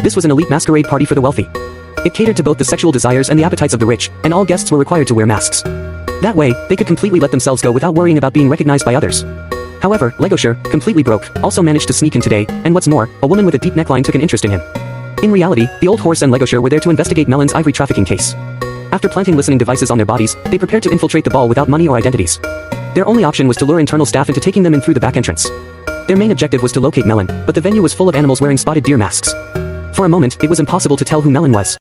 This was an elite masquerade party for the wealthy. It catered to both the sexual desires and the appetites of the rich, and all guests were required to wear masks. That way, they could completely let themselves go without worrying about being recognized by others. However, Legoshi, completely broke, also managed to sneak in today, and what's more, a woman with a deep neckline took an interest in him. In reality, the old horse and Legoshi were there to investigate Melon's ivory trafficking case. After planting listening devices on their bodies, they prepared to infiltrate the ball without money or identities. Their only option was to lure internal staff into taking them in through the back entrance. Their main objective was to locate Melon, but the venue was full of animals wearing spotted deer masks. For a moment, it was impossible to tell who Melon was.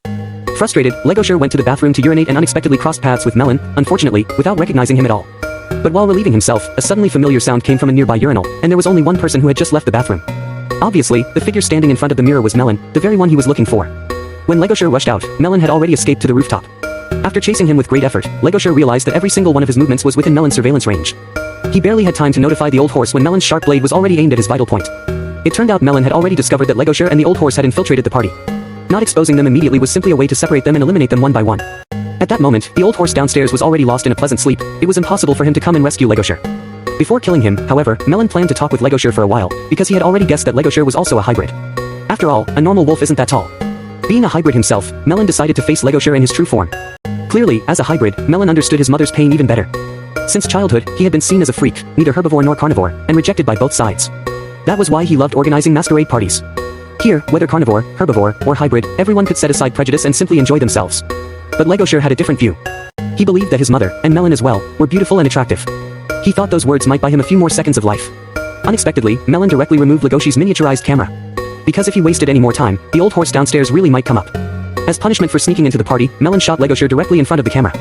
Frustrated, Legoshi went to the bathroom to urinate and unexpectedly crossed paths with Melon, unfortunately, without recognizing him at all. But while relieving himself, a suddenly familiar sound came from a nearby urinal, and there was only one person who had just left the bathroom. Obviously, the figure standing in front of the mirror was Melon, the very one he was looking for. When Legoshi rushed out, Melon had already escaped to the rooftop. After chasing him with great effort, Legoshi realized that every single one of his movements was within Melon's surveillance range. He barely had time to notify the old horse when Melon's sharp blade was already aimed at his vital point. It turned out Melon had already discovered that Legoshi and the old horse had infiltrated the party. Not exposing them immediately was simply a way to separate them and eliminate them one by one. At that moment, the old horse downstairs was already lost in a pleasant sleep. It was impossible for him to come and rescue Legoshi. Before killing him, however, Melon planned to talk with Legoshi for a while, because he had already guessed that Legoshi was also a hybrid. After all, a normal wolf isn't that tall. Being a hybrid himself, Melon decided to face Legoshi in his true form. Clearly, as a hybrid, Melon understood his mother's pain even better. Since childhood, he had been seen as a freak, neither herbivore nor carnivore, and rejected by both sides. That was why he loved organizing masquerade parties. Here, whether carnivore, herbivore, or hybrid, everyone could set aside prejudice and simply enjoy themselves. But Legoshi had a different view. He believed that his mother, and Melon as well, were beautiful and attractive. He thought those words might buy him a few more seconds of life. Unexpectedly, Melon directly removed Legoshi's miniaturized camera. Because if he wasted any more time, the old horse downstairs really might come up. As punishment for sneaking into the party, Melon shot Legoshi directly in front of the camera.